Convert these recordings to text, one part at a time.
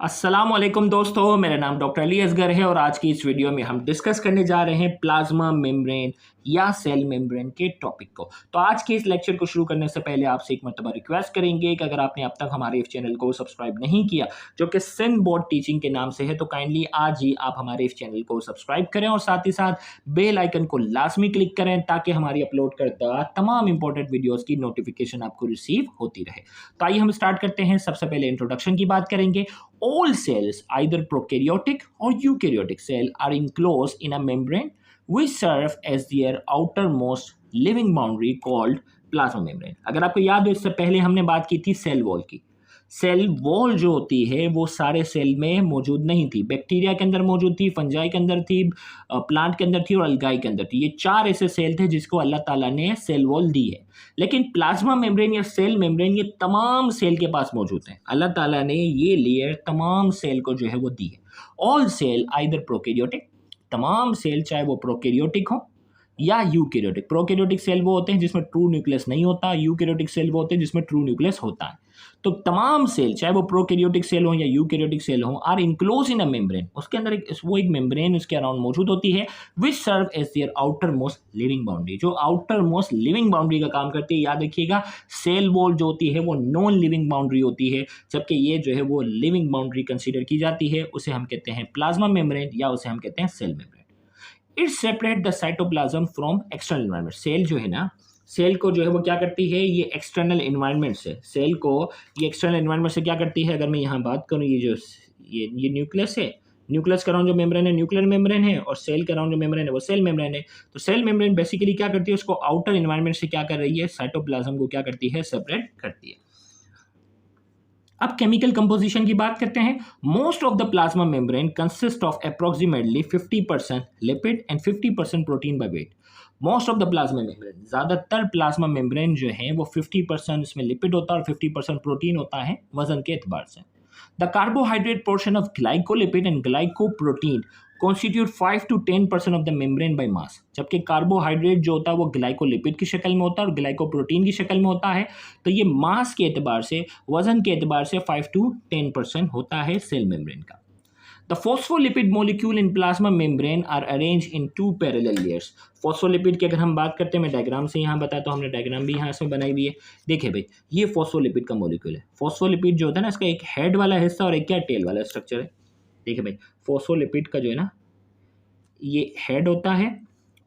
अस्सलामुअलैकुम दोस्तों, मेरा नाम डॉक्टर अली असगर है और आज की इस वीडियो में हम डिस्कस करने जा रहे हैं प्लाज्मा मेम्ब्रेन या सेल मेम्ब्रेन के टॉपिक को। तो आज के इस लेक्चर को शुरू करने से पहले आपसे एक मरतबा रिक्वेस्ट करेंगे कि अगर आपने अब तक हमारे इस चैनल को सब्सक्राइब नहीं किया, जो कि सिन बोर्ड टीचिंग के नाम से है, तो काइंडली आज ही आप हमारे इस चैनल को सब्सक्राइब करें और साथ ही साथ बेल आइकन को लाजमी क्लिक करें ताकि हमारी अपलोड करता तमाम इंपॉर्टेंट वीडियोज़ की नोटिफिकेशन आपको रिसीव होती रहे। तो आइए हम स्टार्ट करते हैं। सबसे पहले इंट्रोडक्शन की बात करेंगे। All cells, either prokaryotic or eukaryotic cell, are enclosed in a membrane which serve as their outermost living boundary called plasma membrane. अगर आपको याद हो, इससे पहले हमने बात की थी सेल वॉल की। सेल वॉल जो होती है वो सारे सेल में मौजूद नहीं थी। बैक्टीरिया के अंदर मौजूद थी, फंजाई के अंदर थी, प्लांट के अंदर थी और अलगाई के अंदर थी। ये चार ऐसे सेल थे जिसको अल्लाह ताला ने सेल वॉल दी है। लेकिन प्लाज्मा मेम्ब्रेन या सेल मेम्ब्रेन ये तमाम सेल के पास मौजूद है। अल्लाह ताला ने ये लेयर तमाम सेल को जो है वो दी है। ऑल सेल आइदर प्रोकैरियोटिक, तमाम सेल चाहे वो प्रोकैरियोटिक हो या यूकैरियोटिक। प्रोकैरियोटिक सेल वो होते हैं जिसमें ट्रू न्यूक्लियस नहीं होता, यूकैरियोटिक सेल वो होते हैं जिसमें ट्रू न्यूक्लियस होता है। तो तमाम सेल चाहे वो प्रोकैरियोटिक सेल हो या यूकैरियोटिक सेल हो are enclosed in a membrane. उसके अंदर एक मेम्ब्रेन उसके अराउंड मौजूद होती है which serve as their outermost living boundary, जो आउटर मोस्ट लिविंग बाउंड्री का काम करती है। याद रखिएगा, सेल वॉल जो होती है वो नॉन लिविंग बाउंड्री होती है, जबकि ये जो है वो लिविंग बाउंड्री कंसीडर की जाती है। उसे हम कहते हैं प्लाज्मा मेम्ब्रेन या उसे हम कहते हैं cell membrane. It separate the cytoplasm from external environment. Cell जो है ना, सेल को जो है वो क्या करती है, ये एक्सटर्नल एनवायरनमेंट से, सेल को ये एक्सटर्नल एनवायरनमेंट से क्या करती है। अगर मैं यहाँ बात करूँ, ये जो ये न्यूक्लियस है, न्यूक्लियस के अराउंड जो मेम्ब्रेन है न्यूक्लियर मेम्ब्रेन है, और सेल के अराउंड जो मेम्ब्रेन है वो सेल मेम्ब्रेन है। तो सेल मेम्ब्रेन बेसिकली क्या करती है, उसको आउटर एनवायरनमेंट से क्या कर रही है, साइटोप्लाज्म को क्या करती है, सेपरेट करती है। अब केमिकल कंपोजिशन की बात करते हैं। Most of the plasma membrane consist of approximately 50% lipid and 50% protein by wait. Most of the plasma membrane, ज़्यादातर प्लाज्मा मेम्ब्रेन जो है वो 50% इसमें लिपिड होता है और 50% प्रोटीन होता है वजन के एतबार से। The carbohydrate portion of glycolipid and glycoprotein constitute 5 to 10% of the membrane by mass. जबकि कार्बोहाइड्रेट जो होता है वो ग्लाइकोलिपिड की शक्ल में होता है और ग्लाइकोप्रोटीन की शक्ल में होता है। तो ये मास के एतबार से, वजन के एतबार से 5 to 10% होता है सेल मेम्ब्रेन का। The phospholipid molecule in plasma membrane are arranged in two parallel layers. Phospholipid की अगर हम बात करते हैं, मैं डायग्राम से यहाँ बताता हूँ, हमने डायग्राम भी यहाँ से बनाई हुई है। देखिए भाई, ये फोस्फोलिपिड का मॉलिक्यूल है। फोस्फोलिपिड जो होता है ना, इसका एक हेड वाला हिस्सा और एक क्या टेल वाला स्ट्रक्चर है। देखिए भाई, फोस्फोलिपिड का जो है ना, ये हेड होता है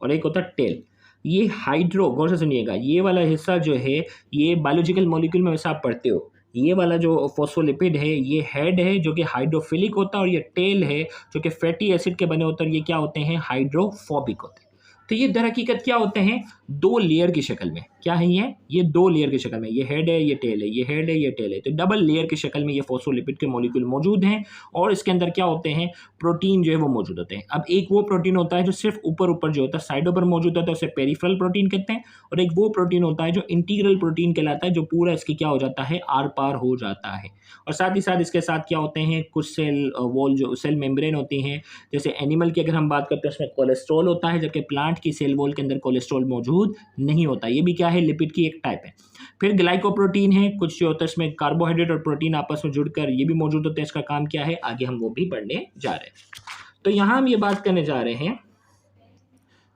और एक होता है टेल। ये हाइड्रो, गौर से सुनिएगा, ये वाला हिस्सा जो है ये बायोलॉजिकल मॉलिक्यूल में वैसा आप पढ़ते हो, ये वाला जो फोस्फोलिपिड है ये हेड है जो कि हाइड्रोफिलिक होता है, और ये टेल है जो कि फैटी एसिड के बने होते हैं, और ये क्या होते हैं, हाइड्रोफोबिक होते हैं। तो ये दर हकीकत क्या होते हैं, दो लेयर की शक्ल में। क्या है ये दो लेयर की शक्ल में, ये हेड है, ये टेल है, ये हेड है, ये टेल है। तो डबल लेयर की शक्ल में ये फोस्फोलिपिड के मॉलिक्यूल मौजूद हैं, और इसके अंदर क्या होते हैं, प्रोटीन जो है वो मौजूद होते हैं। अब एक वो प्रोटीन होता है जो सिर्फ ऊपर जो होता है, साइडों पर मौजूद होता है, उसे पेरिफेरल प्रोटीन कहते हैं। और एक वो प्रोटीन होता है जो इंटीग्रल प्रोटीन कहलाता है, जो पूरा इसके क्या हो जाता है, आर पार हो जाता है। और साथ ही साथ इसके साथ क्या होते हैं, कुछ सेल वॉल जो सेल मेम्ब्रेन होती हैं, जैसे एनिमल की अगर हम बात करते हैं उसमें कोलेस्ट्रॉल होता है, जबकि प्लांट की सेल वॉल के अंदर कोलेस्ट्रॉल मौजूद नहीं होता। ये भी क्या है, लिपिड की एक टाइप है। फिर ग्लाइकोप्रोटीन है, कुछ जो होता है इसमें कार्बोहाइड्रेट और प्रोटीन आपस में जुड़कर ये भी मौजूद होते हैं। इसका काम क्या है, आगे हम वो भी पढ़ने जा रहे हैं। तो यहाँ हम ये बात करने जा रहे हैं,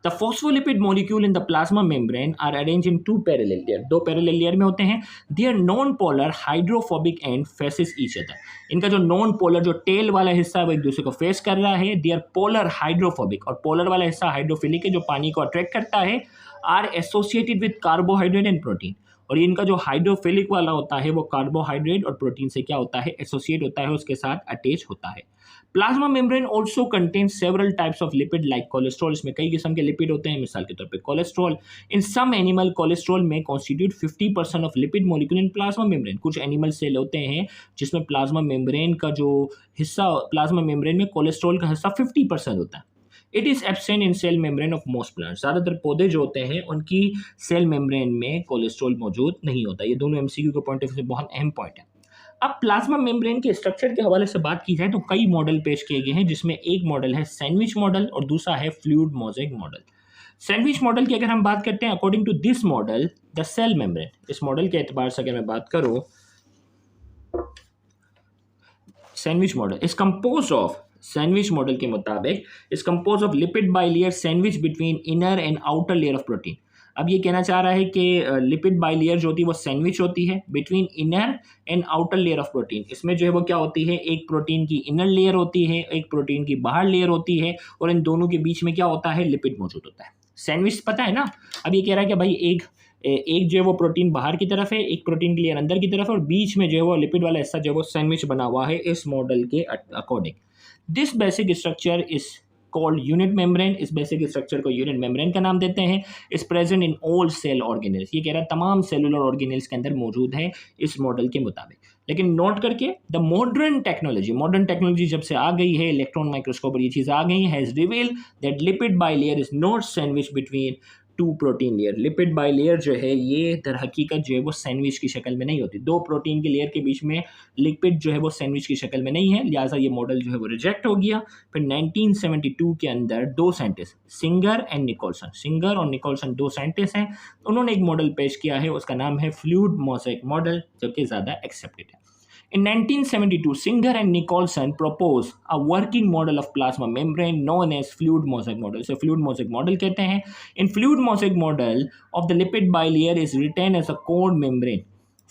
The phospholipid molecule in the plasma membrane are arranged in two parallel layer. दो parallel layer में होते हैं। Their non-polar hydrophobic end faces each other. इनका जो non-polar, जो टेल वाला हिस्सा है वो एक दूसरे को फेस कर रहा है। Their polar hydrophobic, और polar वाला हिस्सा हाइड्रोफिलिक है जो पानी को अट्रैक्ट करता है, are associated with carbohydrate and protein. और इनका जो हाइड्रोफिलिक वाला होता है वो कार्बोहाइड्रेट और प्रोटीन से क्या होता है, एसोसिएट होता है, उसके साथ अटैच होता है। Plasma membrane also contain several types of lipid like cholesterol. इसमें कई किस्म के लिपिड होते हैं, मिसाल के तौर पे कोलेस्ट्रॉल। इन सम एनिमल कोलेस्ट्रॉल में constitute 50% of lipid molecule in plasma membrane. कुछ एनिमल सेल होते हैं जिसमें प्लाज्मा मेम्ब्रेन का जो हिस्सा, प्लाज्मा मेम्ब्रेन में कोलेस्ट्रॉल का हिस्सा 50% होता है। It is absent in cell membrane of most plants. ज़्यादातर पौधे जो होते हैं उनकी सेल मेम्ब्रेन में कोलेस्ट्रॉल मौजूद नहीं होता। ये दोनों एमसीक्यू के पॉइंट ऑफ व्यू से बहुत अहम पॉइंट है। अब प्लाज्मा मेम्ब्रेन के स्ट्रक्चर के हवाले से बात की जाए तो कई मॉडल पेश किए गए हैं, जिसमें एक मॉडल है सैंडविच मॉडल और दूसरा है fluid mosaic model. Sandwich model की अगर हम बात करते हैं, according to this model the cell membrane, इस मॉडल के एतबार से अगर मैं बात करूँ, sandwich model is compose of, sandwich model के मुताबिक is compose of lipid bilayer sandwich between inner and outer layer of protein. अब ये कहना चाह रहा है कि लिपिड बाइलेयर जो होती है वो सैंडविच होती है between inner and outer layer of protein. इसमें जो है वो क्या होती है, एक प्रोटीन की इनर लेयर होती है, एक प्रोटीन की बाहर लेयर होती है, और इन दोनों के बीच में क्या होता है, लिपिड मौजूद होता है। सैंडविच पता है ना। अब ये कह रहा है कि भाई एक जो है वो प्रोटीन बाहर की तरफ है, एक प्रोटीन की लेयर अंदर की तरफ है, और बीच में जो है वो लिपिड वाला हिस्सा जो है वो सैंडविच बना हुआ है इस मॉडल के according. This basic structure is called unit membrane. इस बेसिक स्ट्रक्चर को यूनिट मेम्ब्रेन का नाम देते हैं। Is present in all cell organelles, ये कह रहा है तमाम सेलुलर ऑर्गेनेल्स के अंदर मौजूद है इस मॉडल के मुताबिक। लेकिन नोट करके द मॉडर्न टेक्नोलॉजी जब से आ गई है, इलेक्ट्रॉन माइक्रोस्कोप और ये चीज़ आ गई, has reveal that lipid bilayer is not sandwich between two protein layer. Lipid bilayer जो है ये दर हकीकत जो है वो सैंडविच की शक्ल में नहीं होती, दो प्रोटीन की लेयर के बीच में लिपिड जो है वो सैंडविच की शक्ल में नहीं है, लिहाजा ये मॉडल जो है वो रिजेक्ट हो गया। फिर 1972 के अंदर दो साइंटिस्ट सिंगर और निकोलसन दो साइंटिस्ट हैं, उन्होंने एक मॉडल पेश किया है, उसका नाम है फ्लूइड मोज़ेक मॉडल, जो कि ज़्यादा एक्सेप्टेड है। In 1972, Singer and Nicholson proposed a working model of plasma membrane known as fluid mosaic model. इसे fluid mosaic model कहते हैं। In fluid mosaic model of the lipid bilayer is written as a core membrane.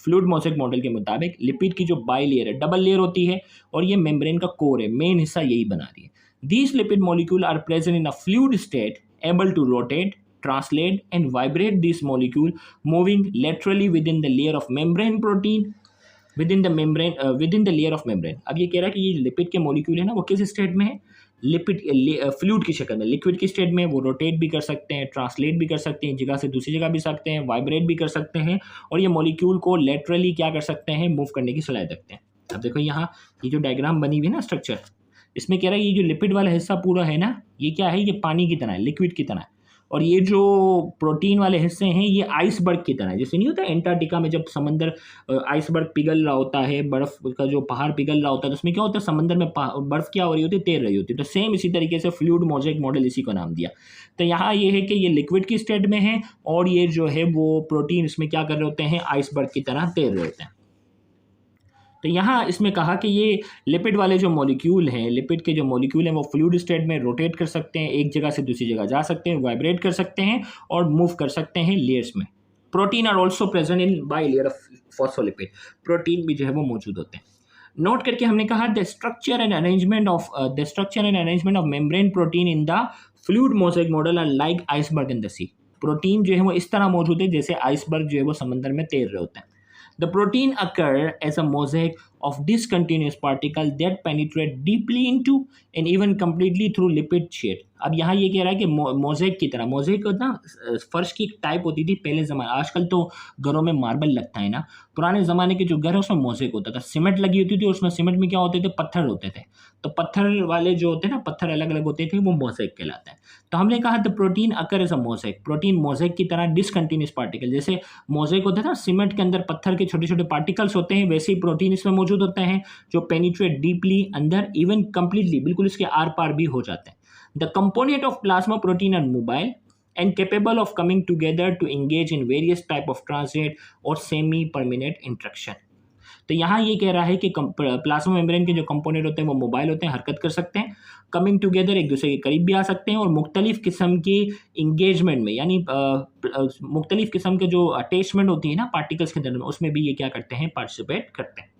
Fluid mosaic model के मुताबिक lipid की जो bilayer है, double layer होती है, और ये मेम्ब्रेन का कोर है, मेन हिस्सा यही बना रही है। These lipid molecules are present in a fluid state, able to rotate, translate and vibrate this molecule, moving laterally within the layer of membrane protein with in the layer of membrane. अब ये कह रहा है कि ये lipid के molecule है ना, वो किस स्टेट में है, लिपिड फ्लूइड की शक्ल में, लिक्विड की स्टेट में, वो रोटेट भी कर सकते हैं, ट्रांसलेट भी कर सकते हैं, जगह से दूसरी जगह भी सकते हैं, वाइब्रेट भी कर सकते हैं, और ये मॉलिक्यूल को लेटरली क्या कर सकते हैं, मूव करने की सलाहियत रखते हैं। अब देखो यहाँ ये जो डायग्राम बनी हुई है ना स्ट्रक्चर, इसमें कह रहा है ये जो लिपिड वाला हिस्सा पूरा है ना, ये क्या है, ये पानी की तरह है, लिक्विड की तरह है, और ये जो प्रोटीन वाले हिस्से हैं ये आइसबर्ग की तरह है। जैसे नहीं होता एंटार्क्टिका में जब समंदर आइसबर्ग पिघल रहा होता है, बर्फ का जो पहाड़ पिघल रहा होता है, तो उसमें क्या होता है, समंदर में बर्फ क्या हो रही होती है, तैर रही होती है। तो सेम इसी तरीके से फ्लूइड मोज़ेक मॉडल इसी को नाम दिया। तो यहाँ ये है कि ये लिक्विड की स्टेट में है, और ये जो है वो प्रोटीन इसमें क्या कर रहे होते हैं, आइसबर्ग की तरह तैर रहे होते हैं। तो यहाँ इसमें कहा कि ये लिपिड वाले जो मॉलिक्यूल हैं, लिपिड के जो मॉलिक्यूल हैं वो फ्लूइड स्टेट में रोटेट कर सकते हैं, एक जगह से दूसरी जगह जा सकते हैं, वाइब्रेट कर सकते हैं और मूव कर सकते हैं लेयर्स में। Protein are also present in bilayer of phospholipid, protein भी जो है वो मौजूद होते हैं। नोट करके हमने कहा the structure and arrangement of membrane protein in the fluid mosaic model are like iceberg in the sea. Protein जो है वो इस तरह मौजूद है जैसे आइसबर्ग जो है वो समंदर में तैर रहे होते हैं। The protein occur as a mosaic of discontinuous particles that penetrate deeply into and even completely through lipid sheet. अब यहाँ ये कह रहा है कि मोज़ेक की तरह, मोज़ेक ना फर्श की एक टाइप होती थी पहले ज़माने, आजकल तो घरों में मार्बल लगता है ना, पुराने ज़माने के जो घर है उसमें मोज़ेक होता था, सीमेंट लगी होती थी, उसमें सीमेंट में क्या होते थे, पत्थर होते थे, तो पत्थर वाले जो होते हैं ना, पत्थर अलग अलग होते थे, वो मोज़ेक कहलाता है। तो हमने कहा the protein occur as a mosaic, protein mosaic की तरह डिसकंटिन्यूस पार्टिकल, जैसे मोज़ेक होता है ना सीमेंट के अंदर पत्थर के छोटे छोटे पार्टिकल्स होते हैं, वैसे ही प्रोटीन इसमें मौजूद होते हैं जो पेनिट्रेट डीपली अंदर, इवन कंप्लीटली बिल्कुल इसके आर पार भी हो जाते हैं। The component of plasma protein are mobile and capable of coming together to engage in various type of transit or semi permanent interaction। तो यहाँ ये कह रहा है कि प्लाज्मा मेम्ब्रेन के जो कंपोनेंट होते हैं वो मोबाइल होते हैं, हरकत कर सकते हैं, कमिंग टुगेदर एक दूसरे के करीब भी आ सकते हैं, और मुख्तलिफ किस्म के इंगेजमेंट में, यानी मुख्तलिफ किस्म के जो अटैचमेंट होती है ना पार्टिकल्स के अंदर, उसमें भी ये क्या करते हैं, पार्टिसिपेट करते हैं।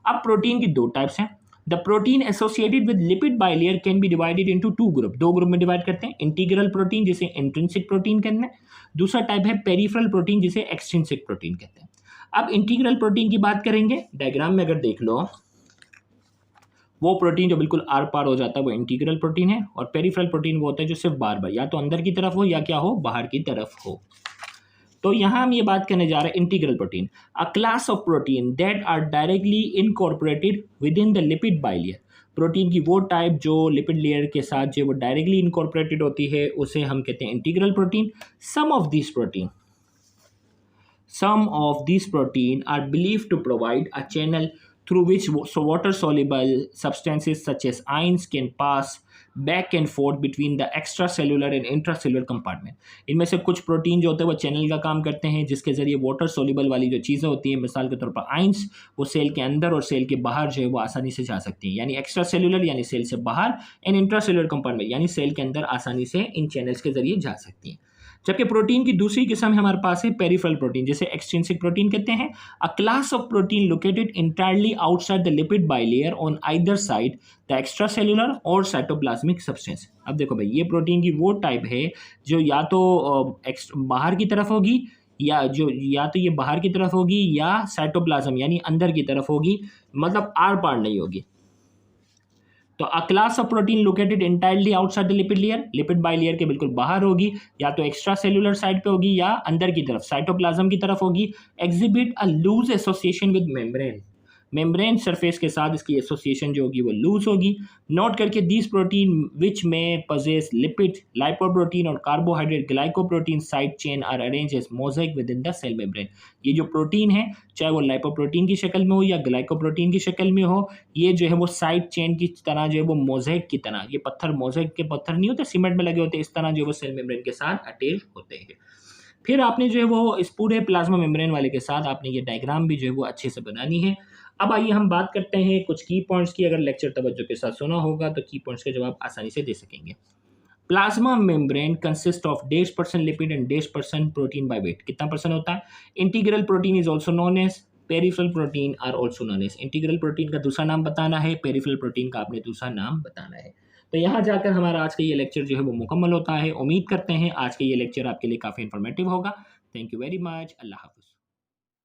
अब प्रोटीन की दो टाइप्स हैं। The protein associated with lipid bilayer can be divided into two group, दो ग्रुप में डिवाइड करते हैं, इंटीग्रल प्रोटीन जिसे इंट्रिंसिक प्रोटीन कहते हैं, दूसरा टाइप है पेरिफेरल प्रोटीन जिसे एक्सट्रिंसिक प्रोटीन कहते हैं। अब इंटीग्रल प्रोटीन की बात करेंगे, डायग्राम में अगर देख लो, वो प्रोटीन जो बिल्कुल आर पार हो जाता है वो इंटीग्रल प्रोटीन है, और पेरिफेरल प्रोटीन वो होता है जो सिर्फ बार बार या तो अंदर की तरफ हो या क्या हो, बाहर की तरफ हो। तो यहाँ हम ये बात करने जा रहे हैं integral protein, a class of protein that are directly incorporated within the lipid bilayer. Protein की वो टाइप जो लिपिड लेयर के साथ जो वो डायरेक्टली इनकॉर्पोरेटेड होती है उसे हम कहते हैं integral protein. Some of these protein are believed to provide a channel through which water-soluble substances such as ions can pass back and fourth between the extra cellular and intra cellular compartment. इनमें से कुछ protein जो होते हैं वो channel का काम करते हैं, जिसके जरिए वाटर सोल्यूबल वाली जो चीज़ें होती हैं, मिसाल के तौर पर आइंस, वो सेल के अंदर और सेल के बाहर जो है वो आसानी से जा सकती हैं, यानी एक्स्ट्रा सेलुलर यानी सेल से बाहर, एंड इंट्रा सेलुलर कंपार्टमेंट यानी सेल के अंदर आसानी से इन चैनल्स के जरिए जा सकती हैं। जबकि प्रोटीन की दूसरी किस्म हमारे पास है पेरिफेरल प्रोटीन, जिसे एक्सट्रिंसिक प्रोटीन कहते हैं। अ class of protein located entirely outside the lipid bilayer on either side the extra cellular और साइटोप्लाज्मिक सब्सटेंस। अब देखो भाई, ये प्रोटीन की वो टाइप है जो या तो बाहर की तरफ होगी, या तो ये बाहर की तरफ होगी या साइटोप्लाज्म यानी अंदर की तरफ होगी, मतलब आर पार नहीं होगी। तो अ class of protein located entirely outside the lipid layer, lipid bilayer के बिल्कुल बाहर होगी, या तो एक्स्ट्रा सेलुलर साइड पे होगी या अंदर की तरफ साइटोप्लाज्म की तरफ होगी। Exhibit a loose association with membrane, membrane surface के साथ इसकी एसोसिएशन जो होगी वो लूज होगी। नोट करके दीज प्रोटीन विच में पजेस लिपिड, लाइपोप्रोटीन और carbohydrate glycoprotein side chain are arrange as mosaic within the cell membrane. ये जो प्रोटीन है, चाहे वो लाइपोप्रोटीन की शक्ल में हो या ग्लाइकोप्रोटीन की शक्ल में हो, ये जो है वो साइड चेन की तरह जो है वो मोज़ेक की तरह, ये पत्थर मोज़ेक के पत्थर नहीं होते सीमेंट में लगे होते, इस तरह जो है वो सेल मेम्ब्रेन के साथ अटैच होते हैं। फिर आपने जो है वो इस पूरे प्लाज्मा मेम्ब्रेन वाले के साथ आपने ये डायग्राम भी जो है वो अच्छे से बनानी है। अब आइए हम बात करते हैं कुछ की पॉइंट्स की। अगर लेक्चर तवज्जो के साथ सुना होगा तो की पॉइंट्स के जवाब आसानी से दे सकेंगे। Plasma membrane consist of 1.5% lipid and 1.5% protein by weight. कितना परसेंट होता है? Integral protein is also known as peripheral protein are also known as. Integral protein का दूसरा नाम बताना है, पेरिफेरल प्रोटीन का आपने दूसरा नाम बताना है। तो यहाँ जाकर हमारा आज का ये लेक्चर जो है वो मुकम्मल होता है। उम्मीद करते हैं आज का ये लेक्चर आपके लिए काफ़ी इन्फॉर्मेटिव होगा। Thank you very much. अल्लाह हाफ़िज़।